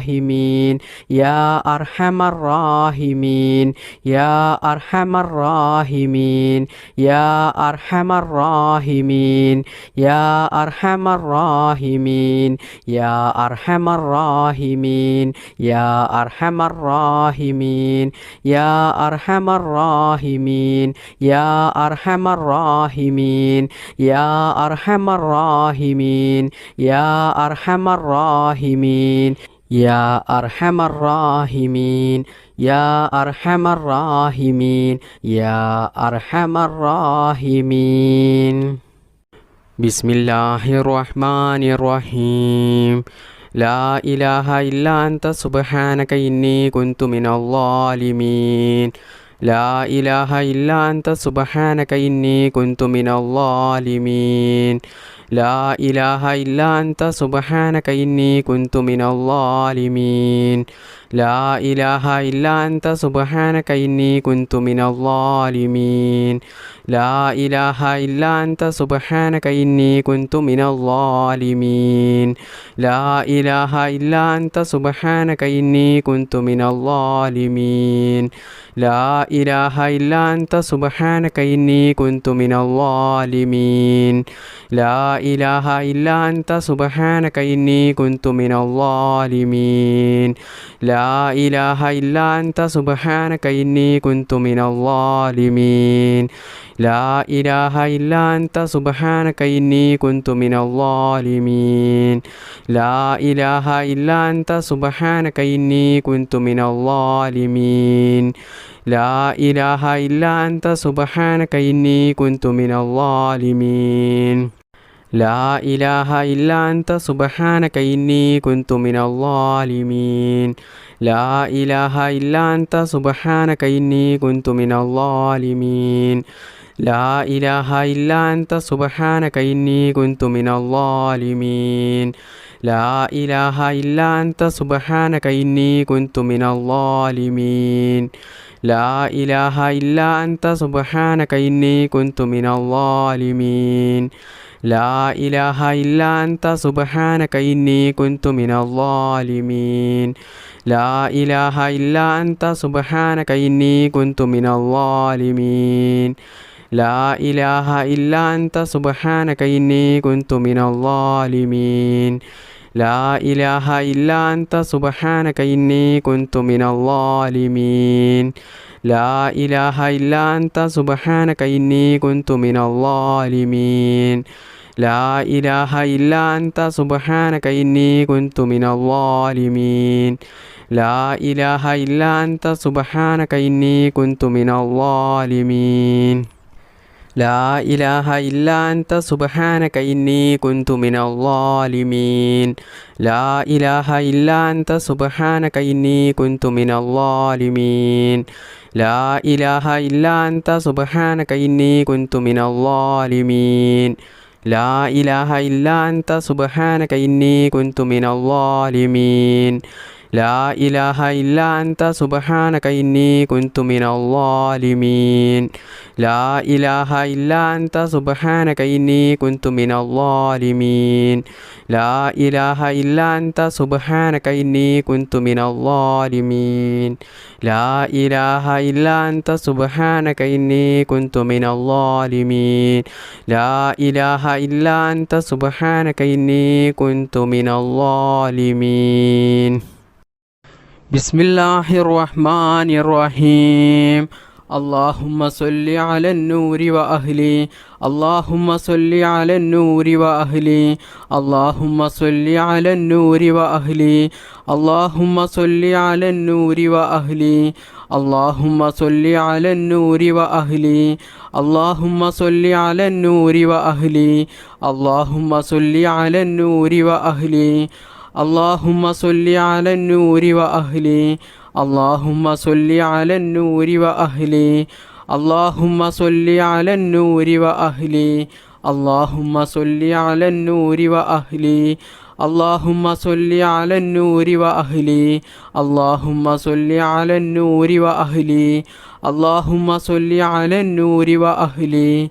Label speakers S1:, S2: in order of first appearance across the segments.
S1: الراحمين يا أرحم الراحمين يا أرحم الراحمين يا أرحم الراحمين يا أرحم الراحمين يا أرحم الراحمين يا أرحم الراحمين يا أرحم الراحمين يا أرحم الراحمين يا أرحم الراحمين يا أرحم الراحمين يا أرحم الراحمين يا أرحم الراحمين يا أرحم الراحمين بسم الله الرحمن الرحيم لا إله إلا أنت سبحانك إني كنت من الظالمين لا إله إلا أنت سبحانك إني كنت من الظالمين لا إله إلا أنت سبحانك إني كنت من الظالمين لا إله إلا أنت سبحانك إني كنت من الظالمين لا إله إلا أنت سبحانك إني كنت من الظالمين لا إله إلا أنت سبحانك إني كنت من الظالمين لا إله إلا أنت سبحانك إني كنت من الظالمين لا إله إلا أنت سبحانك إني كنت من الظالمين لا إله إلا أنت سبحانك إني كنت من الظالمين لا إله إلا أنت سبحانك إني كنت من الظالمين لا إله إلا أنت سبحانك إني كنت من الظالمين لا إله إلا أنت سبحانك إني كنت من الظالمين لا إله إلا أنت سبحانك إني كنت من الظالمين لا إله إلا أنت سبحانك إني كنت من الظالمين لا إله إلا أنت سبحانك إني كنت من الظالمين لا إله إلا أنت سبحانك إني كنت من الظالمين لا إله إلا أنت سبحانك إني كنت من الظالمين لا إله إلا أنت سبحانك إني كنت من الظالمين لا إله إلا أنت سبحانك إني كنت من الظالمين لا إله إلا أنت سبحانك إني كنت من الظالمين لا إله إلا أنت سبحانك إني كنت من الظالمين لا إله إلا أنت سبحانك إني كنت من الظالمين لا إله إلا أنت سبحانك إني كنت من الظالمين لا إله إلا أنت سبحانك إني كنت من الظالمين لا إله إلا أنت سبحانك إني كنت من الظالمين لا إله إلا أنت سبحانك إني كنت من الظالمين لا إله إلا أنت سبحانك إني كنت من الظالمين لا إله إلا أنت سبحانك إني كنت من الظالمين لا إله إلا أنت سبحانك إني كنت من الظالمين لا إله إلا أنت سبحانك إني كنت من الظالمين لا إله إلا أنت سبحانك إني كنت من الظالمين لا إله إلا أنت سبحانك إني كنت من الظالمين لا إله إلا أنت سبحانك إني كنت من الظالمين بسم الله الرحمن الرحيم اللهم صل على النور وأهلي اللهم صل على النور وأهلي اللهم صل على النور وأهلي اللهم صل على النور وأهلي اللهم صل على النور وأهلي اللهم صل على النور وأهلي اللهم صل على النور وأهلي اللهم صل على النور وأهلي اللهم صل على النور وأهلي اللهم صل على النور وأهلي اللهم صل على النور وأهلي اللهم صل على النور وأهلي اللهم صل على النور وأهلي اللهم صل على النور وأهلي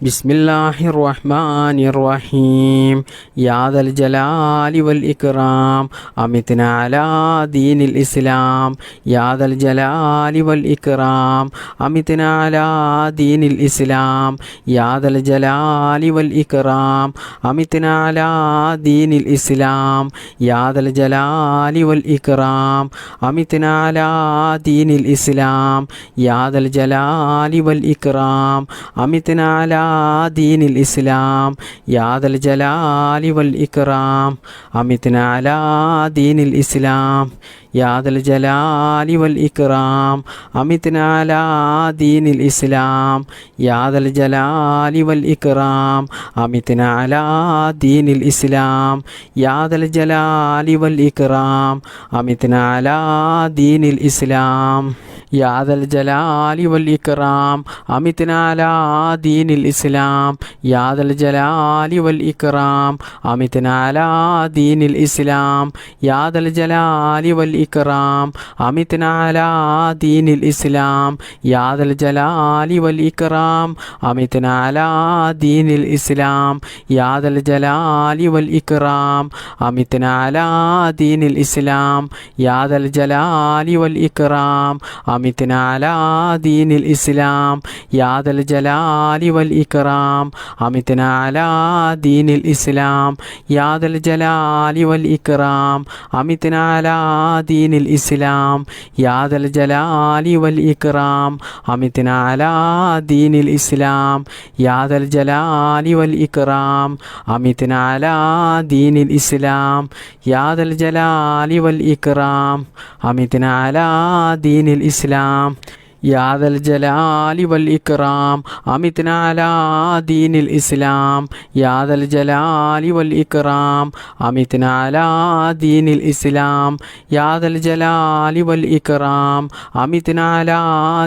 S1: ബിസ്മില്ലാഹിർ റഹ്മാനിർ റഹീം യാ ദൽ ജലാലി വൽ ഇക്റാം അമിത്നാ അലാ ദീനിൽ ഇസ്ലാം യാ ദൽ ജലാലി വൽ ഇക്റാം അമിത്നാ അലാ ദീനിൽ ഇസ്ലാം യാ ദൽ ജലാലി വൽ ഇക്റാം അമിത്നാ അലാ ദീനിൽ ഇസ്ലാം യാ ദൽ ജലാലി വൽ ഇക്റാം അമിത്നാ അലാ ദീനിൽ ഇസ്ലാം യാ ദൽ ജലാലി വൽ ഇക്റാം അമിത്നാ അലാ ദീനിൽ ഇസ്ലാം യാ ദൽ ജലാലി വൽ ഇക്റാം അമിത്നാ അലാ ദീനിൽ ഇസ്ലാം യാ ദൽ ജലാലി വൽ ഇക്റാം അമിത്നാ അലാ ദീനിൽ ഇസ്ലാം യാ ദൽ ജലാലി വൽ ഇക്റാം അമിത്നാ അലാ ദീനിൽ ഇസ്ലാം യാ ദൽ ജലാലി വൽ ഇക്റാം അമിത്നാ അലാ ദീനിൽ ഇസ്ലാം യാ ദൽ ജലാലി വൽ ഇക്റാം അമിത്നാ അലാ ദീനിൽ ഇസ്ലാം യാ ദൽ ജലാലി വൽ ഇക്റാം അമിത്നാ അലാ ദീനിൽ ഇസ്ലാം യാ ദൽ ജലാലി വൽ ഇക്റാം അമിത്നാ അലാ ദീനിൽ ഇസ്ലാം യാ ദൽ ജലാലി വൽ ഇക്റാം അമിത്നാ അലാ ദീനിൽ ഇസ്ലാം യാ ദൽ ജലാലി വൽ ഇക്റാം അമിത്നാ അലാ ദീനിൽ ഇസ്ലാം യാ ദൽ ജലാലി വൽ ഇക്റാം അമിത്നാ അലാ ദീനിൽ ഇസ്ലാം യാ ദൽ ജലാലി വൽ ഇക്റാം അമിത്നാ അലാ ദീനിൽ ഇസ്ലാം യാ ദൽ ജലാലി വൽ ഇക്റാം അമിത്നാ അലാ ദീനിൽ ഇസ്ലാം യാ ദൽ ജലാലി വൽ ഇക്റാം അമിത്നാ അലാ ദീനിൽ ഇസ്ലാം യാ ദൽ ജലാലി വൽ ഇക്റാം അമിത്നാ അലാ ദീനിൽ ഇസ്ലാം യാ ദൽ ജലാലി വൽ ഇക്റാം അമിത്നാ അലാ ദീനിൽ ഇസ്ലാം യാ ദൽ ജലാലി വൽ ഇക്റാം അമിത്നാ അലാ ദീനിൽ ഇസ്ലാം യാ ദൽ ജലാലി വൽ ഇക്റാം അമിത്നാ അലാ ദീനിൽ ഇസ്ലാം യാ ദൽ ജലാലി വൽ ഇക്റാം അമിത്നാ അലാ ദീനിൽ ഇസ്ലാം യാ ദൽ ജലാലി വൽ ഇക്റാം അമിത്നാ അലാ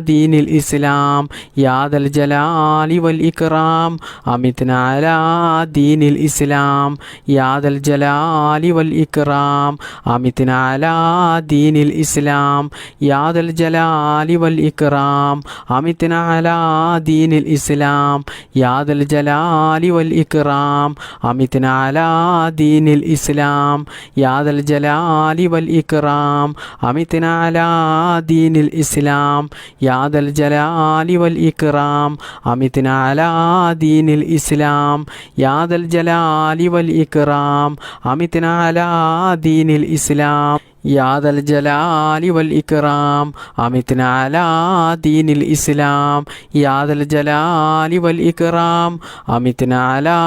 S1: ദീനിൽ ഇസ്ലാം യാ ദൽ ജലാലി വൽ ഇക്റാം അമിത്നാ അലാ ദീനിൽ ഇസ്ലാം യാ ദൽ ജലാലി വൽ ഇക്റാം അമിത്നാ അലാ ദീനിൽ ഇസ്ലാം യാ ദൽ ജലാലി വൽ ഇക്റാം അമിത്നാ അലാ ദീനിൽ ഇസ്ലാം യാ ദൽ ജലാലി വൽ ഇക്റാം അമിത്നാ അലാ ദീനിൽ ഇസ്ലാം യാ ദൽ ജലാലി വൽ ഇക്റാം അമിത്നാ അലാ ദീനിൽ ഇസ്ലാം യാ ദൽ ജലാലി വൽ ഇക്റാം അമിത്നാ അലാ ദീനിൽ ഇസ്ലാം യാ ദൽ ജലാലി വൽ ഇക്റാം അമിത്നാ അലാ ദീനിൽ ഇസ്ലാം യാ ദൽ ജലാലി വൽ ഇക്റാം അമിത്നാ അലാ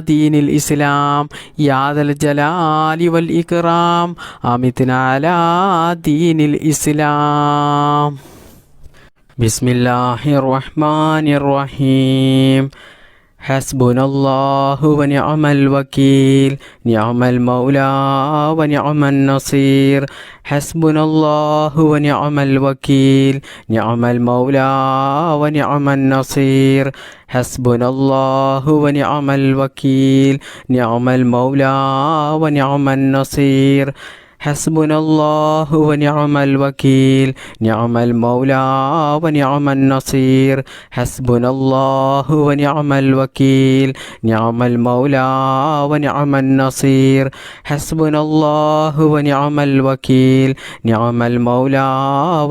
S1: ദീനിൽ ഇസ്ലാം യാ ദൽ ജലാലി വൽ ഇക്റാം അമിത്നാ അലാ ദീനിൽ ഇസ്ലാം ബിസ്മില്ലാഹിർ റഹ്മാനിർ റഹീം ഹസ്ബുനല്ലാഹു വനിഅമൽ വകീൽ നിഅമൽ മൗലാ വനിഅമൻ നസീർ ഹസ്ബുനല്ലാഹു വനിഅമൽ വകീൽ നിഅമൽ മൗലാ വനിഅമൻ നസീർ ഹസ്ബുനല്ലാഹു വനിഅമൽ വകീൽ നിഅമൽ മൗലാ വനിഅമൻ നസീർ ഹസ്ബുനല്ലാഹു വനിഅമൽ വകീൽ നിഅമൽ മൗലാ വനിഅമൻ നസീർ ഹസ്ബുനല്ലാഹു വനിഅമൽ വകീൽ നിഅമൽ മൗലാ വനിഅമൻ നസീർ ഹസ്ബുനല്ലാഹു വനിഅമൽ വകീൽ നിഅമൽ മൗലാ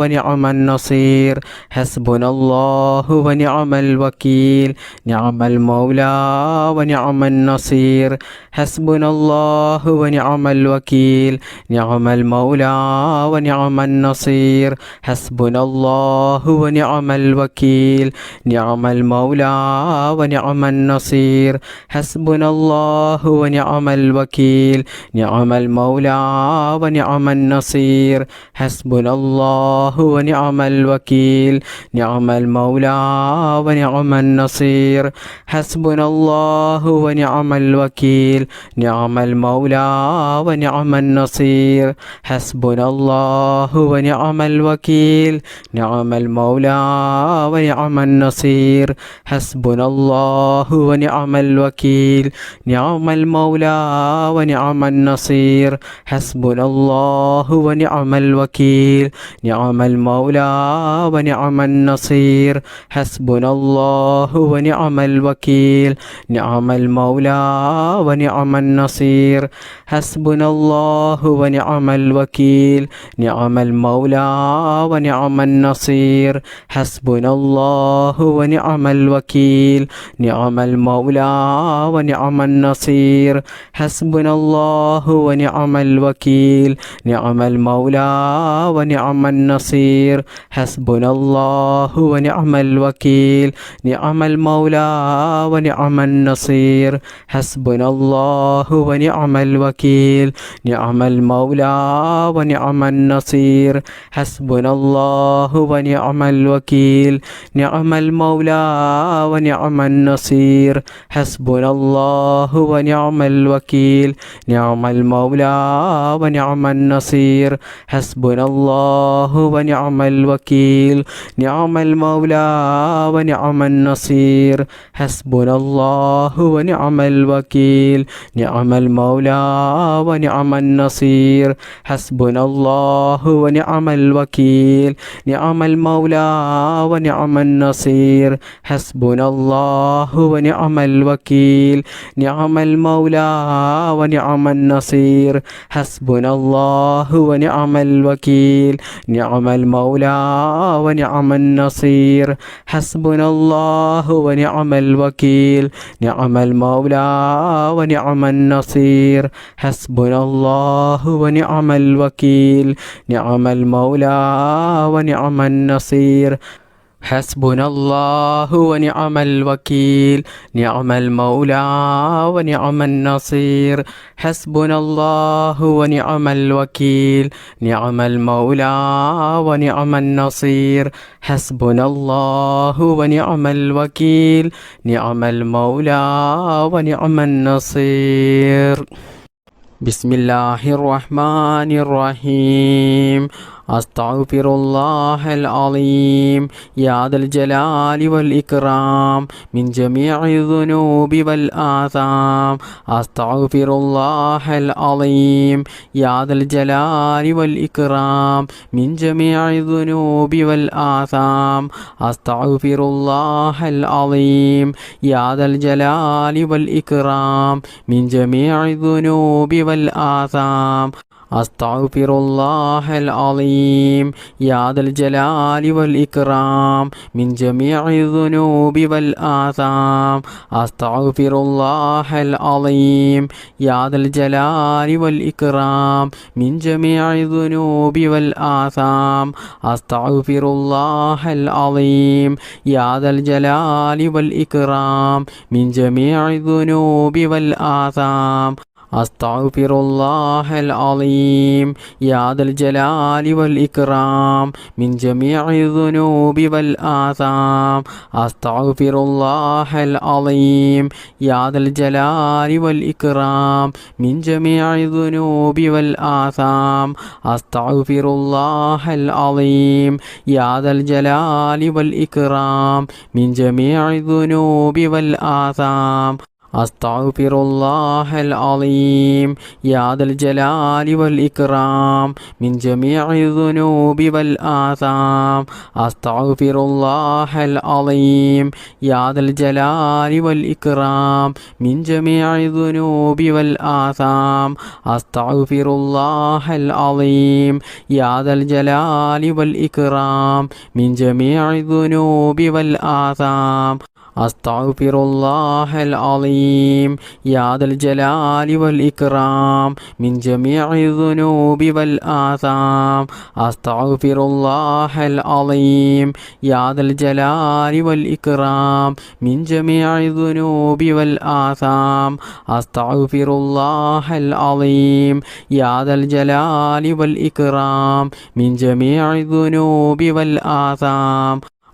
S1: വനിഅമൻ നസീർ ഹസ്ബുനല്ലാഹു വനിഅമൽ വകീൽ നിഅമൽ മൗലാ വനിഅമൻ നസീർ ഹസ്ബുനല്ലാഹു വനിഅമൽ വകീൽ നിഅമൽ മൗലാ വനിഅമൻ നസീർ ഹസ്ബുനല്ലാഹു വനിഅമൽ വകീൽ നിഅമൽ മൗലാ വനിഅമൻ നസീർ ഹസ്ബുനല്ലാഹു വനിഅമൽ വകീൽ നിഅമൽ മൗലാ വനിഅമൻ നസീർ ഹസ്ബുനല്ലാഹു വനിഅമൽ വകീൽ നിഅമൽ മൗലാ വനിഅമൻ നസീർ ഹസ്ബുനല്ലാഹു വനിഅമൽ വകീൽ നിഅമൽ മൗലാ വനിഅമൻ നസീർ النصير حسبنا الله ونعم الوكيل نعم المولى ونعم النصير حسبنا الله ونعم الوكيل نعم المولى ونعم النصير حسبنا الله ونعم الوكيل نعم المولى ونعم النصير حسبنا الله ونعم الوكيل نعم المولى ونعم النصير حسبنا الله ونعم الوكيل نعم المولى ونعم النصير حسبنا الله ونعم الوكيل نعم المولى ونعم النصير حسبنا الله ونعم الوكيل نعم المولى ونعم النصير حسبنا الله ونعم الوكيل نعم المولى ونعم النصير حسبنا الله ونعم الوكيل نعم المولى ونعم النصير حسبنا الله ونعم الوكيل نعم المولى ونعم النصير حسبنا الله ونعم الوكيل نعم المولى ونعم النصير حسبنا الله ونعم الوكيل نعم المولى ونعم النصير حسبنا الله ونعم الوكيل نعم المولى ونعم النصير حسبنا الله ونعم الوكيل نعم المولى ونعم النصير حسبنا الله ونعم الوكيل نعم المولى ونعم النصير حسبنا الله ونعم الوكيل نعم المولى ونعم النصير حسبنا الله ونعم الوكيل نعم المولى ونعم النصير حسبنا الله ونعم الوكيل نعم المولى ونعم النصير حسبنا الله ونعم الوكيل نعم المولى ونعم النصير حسبنا الله ونعم الوكيل نعم المولى ونعم النصير حسبنا الله ونعم الوكيل نعم المولى ونعم النصير بسم الله الرحمن الرحيم أستغفر الله العظيم يا ذا الجلال والإكرام من جميع الذنوب والآثام أستغفر الله العظيم يا ذا الجلال والإكرام من جميع الذنوب والآثام أستغفر الله العظيم يا ذا الجلال والإكرام من جميع الذنوب والآثام أستغفر الله العظيم يا ذا الجلال والإكرام من جميع الذنوب والآثام أستغفر الله العظيم يا ذا الجلال والإكرام من جميع الذنوب والآثام أستغفر الله العظيم يا ذا الجلال والإكرام من جميع الذنوب والآثام أستغفر الله العظيم يا ذا الجلال والإكرام من جميع الذنوب والآثام أستغفر الله العظيم يا ذا الجلال والإكرام من جميع الذنوب والآثام أستغفر الله العظيم يا ذا الجلال والإكرام من جميع الذنوب والآثام أستغفر الله العظيم يا ذا الجلال والإكرام من جميع الذنوب والآثام أستغفر الله العظيم يا ذا الجلال والإكرام من جميع الذنوب والآثام أستغفر الله العظيم يا ذا الجلال والإكرام من جميع الذنوب والآثام أستغفر الله العظيم يا ذا الجلال والإكرام من جميع الذنوب والآثام أستغفر الله العظيم يا ذا الجلال والإكرام من جميع الذنوب والآثام أستغفر الله العظيم يا ذا الجلال والإكرام من جميع الذنوب والآثام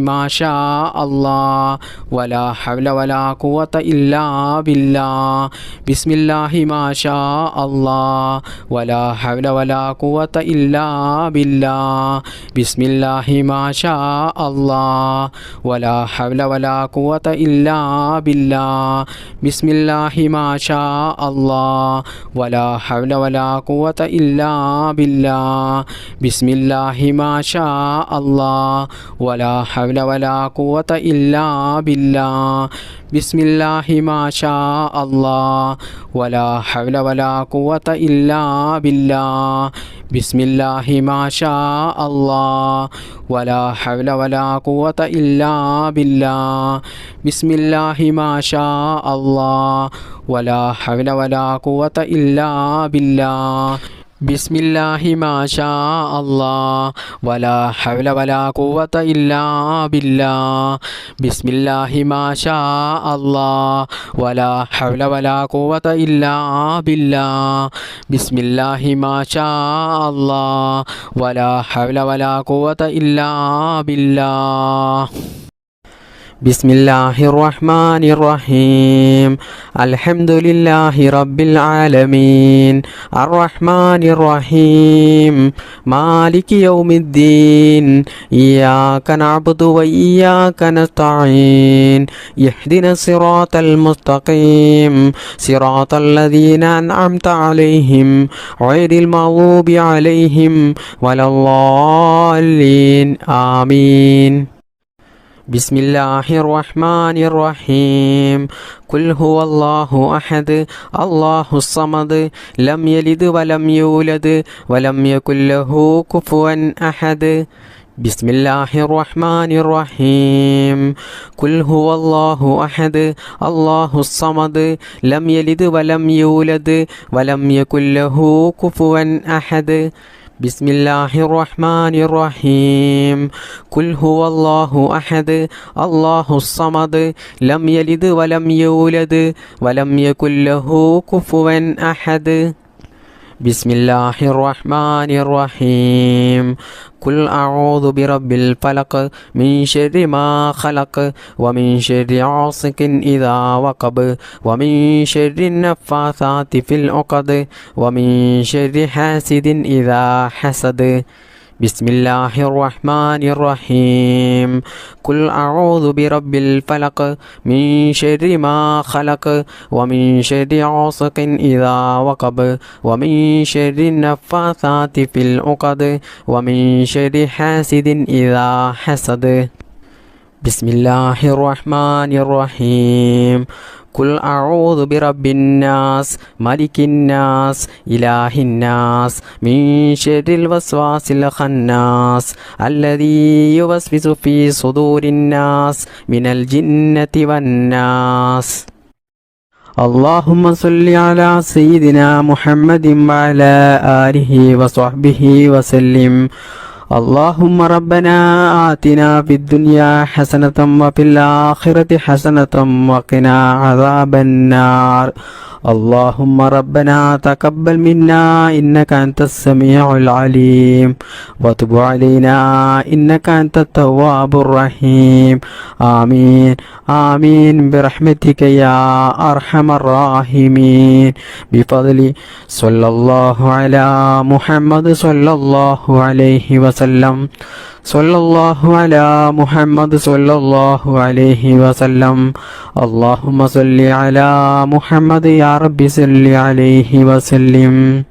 S1: ما شاء الله ولا حول ولا قوة إلا بالله بسم الله ما شاء الله ولا حول ولا قوة إلا بالله بسم الله ما شاء الله ولا حول ولا قوة إلا بالله بسم الله ما شاء الله ولا حول ولا قوة إلا بالله بسم الله ما شاء الله ولا حول ولا قوة إلا بالله بسم الله ما شاء الله ولا حول ولا قوة إلا بالله بسم الله ما شاء الله ولا حول ولا قوة إلا بالله بسم الله ما شاء الله ولا حول ولا قوة إلا بالله بسم الله ما شاء الله ولا حول ولا قوة إلا بالله بسم الله ما شاء الله ولا حول ولا قوة إلا بالله بسم الله ما شاء الله ولا حول ولا قوة إلا بالله بسم الله الرحمن الرحيم الحمد لله رب العالمين الرحمن الرحيم مالك يوم الدين إياك نعبد وإياك نستعين اهدنا الصراط المستقيم صراط الذين أنعمت عليهم غير المغضوب عليهم ولا الضالين آمين بسم الله الرحمن الرحيم قل هو الله أحد الله الصمد لم يلد ولم يولد ولم يكن له كفوا أحد بسم الله الرحمن الرحيم قل هو الله أحد الله الصمد لم يلد ولم يولد ولم يكن له كفوا أحد بسم الله الرحمن الرحيم قل هو الله أحد الله الصمد لم يلد ولم يولد ولم يكن له كفوا أحد بسم الله الرحمن الرحيم قل أعوذ برب الفلق من شر ما خلق ومن شر غاسق إذا وقب ومن شر النفاثات في العقد ومن شر حاسد إذا حسد بسم الله الرحمن الرحيم قل أعوذ برب الفلق من شر ما خلق ومن شر غاسق إذا وقب ومن شر النفاثات في العقد ومن شر حاسد إذا حسد بسم الله الرحمن الرحيم قل أعوذ برب الناس ملك الناس إله الناس من شر الوسواس الخناس الذي يوسوس في صدور الناس من الجنة والناس اللهم صل على سيدنا محمد وعلى آله وصحبه وسلم اللهم ربنا آتنا في الدنيا حسنة وفي الآخرة حسنة وقنا عذاب النار اللهم ربنا تقبل منا إنك أنت السميع العليم وتب علينا إنك أنت التواب الرحيم آمين آمين برحمتك يا أرحم الراحمين بفضل صلى الله على محمد صلى الله عليه وسلم صلى الله على محمد صلى الله عليه وسلم اللهم صل على محمد يا رب صل عليه وسلم